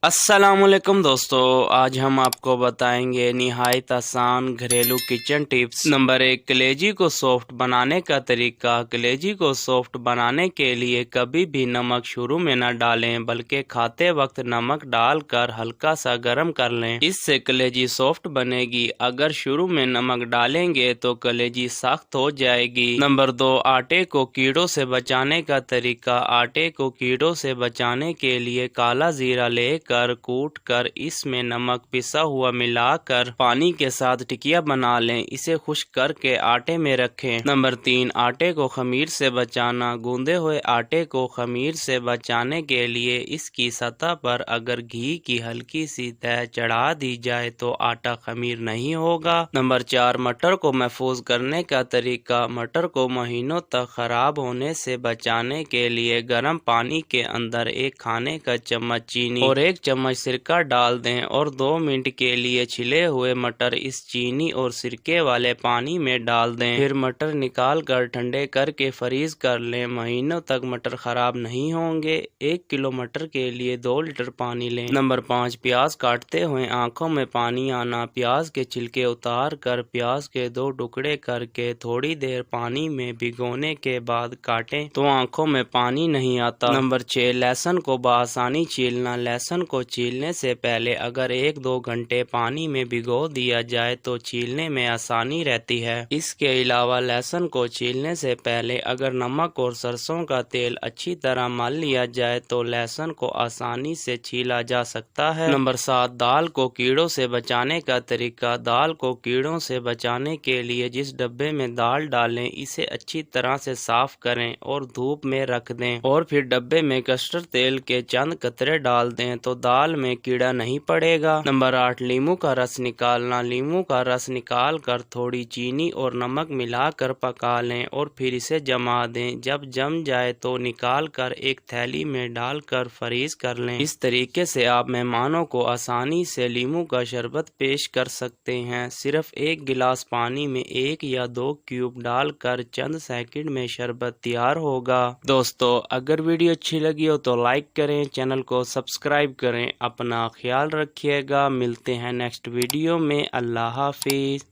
अस्सलामुअलैकुम दोस्तों, आज हम आपको बताएंगे निहायत आसान घरेलू किचन टिप्स। नंबर 1, कलेजी को सॉफ्ट बनाने का तरीका। कलेजी को सॉफ्ट बनाने के लिए कभी भी नमक शुरू में न डालें, बल्कि खाते वक्त नमक डालकर हल्का सा गर्म कर लें। इससे कलेजी सॉफ्ट बनेगी। अगर शुरू में नमक डालेंगे तो कलेजी सख्त हो जाएगी। नंबर 2, आटे को कीड़ों से बचाने का तरीका। आटे को कीड़ों से बचाने के लिए काला जीरा लेकर कूट कर इसमें नमक पिसा हुआ मिलाकर पानी के साथ टिकिया बना लें। इसे खुश्क करके आटे में रखें। नंबर 3, आटे को खमीर से बचाना। गूंदे हुए आटे को खमीर से बचाने के लिए इसकी सतह पर अगर घी की हल्की सी तह चढ़ा दी जाए तो आटा खमीर नहीं होगा। नंबर 4, मटर को महफूज करने का तरीका। मटर को महीनों तक खराब होने से बचाने के लिए गर्म पानी के अंदर 1 खाने का चम्मच चीनी और 1 चम्मच सिरका डाल दें और 2 मिनट के लिए छिले हुए मटर इस चीनी और सिरके वाले पानी में डाल दें। फिर मटर निकाल कर ठंडे करके फ्रीज कर लें। महीनों तक मटर खराब नहीं होंगे। 1 किलो मटर के लिए 2 लीटर पानी लें। नंबर 5, प्याज काटते हुए आंखों में पानी आना। प्याज के छिलके उतार कर प्याज के 2 टुकड़े करके थोड़ी देर पानी में भिगोने के बाद काटें तो आंखों में पानी नहीं आता। नंबर 6, लहसुन को बआसानी छीलना। लहसुन को छीलने से पहले अगर 1-2 घंटे पानी में भिगो दिया जाए तो छीलने में आसानी रहती है। इसके अलावा लहसुन को छीलने से पहले अगर नमक और सरसों का तेल अच्छी तरह मल लिया जाए तो लहसुन को आसानी से छीला जा सकता है। नंबर 7, दाल को कीड़ों से बचाने का तरीका। दाल को कीड़ों से बचाने के लिए जिस डब्बे में दाल डालें इसे अच्छी तरह से साफ करें और धूप में रख दें और फिर डब्बे में कस्टर्ड तेल के चंद कतरे डाल दें तो दाल में कीड़ा नहीं पड़ेगा। नंबर 8, लीमू का रस निकालना। लीमू का रस निकाल कर थोड़ी चीनी और नमक मिलाकर पका लें और फिर इसे जमा दें। जब जम जाए तो निकाल कर एक थैली में डालकर फ्रीज कर लें। इस तरीके से आप मेहमानों को आसानी से लीमू का शरबत पेश कर सकते हैं। सिर्फ 1 गिलास पानी में 1 या 2 क्यूब डालकर चंद सेकंड में शरबत तैयार होगा। दोस्तों, अगर वीडियो अच्छी लगी हो तो लाइक करें, चैनल को सब्सक्राइब करें। अपना ख्याल रखिएगा। मिलते हैं नेक्स्ट वीडियो में। अल्लाह हाफिज।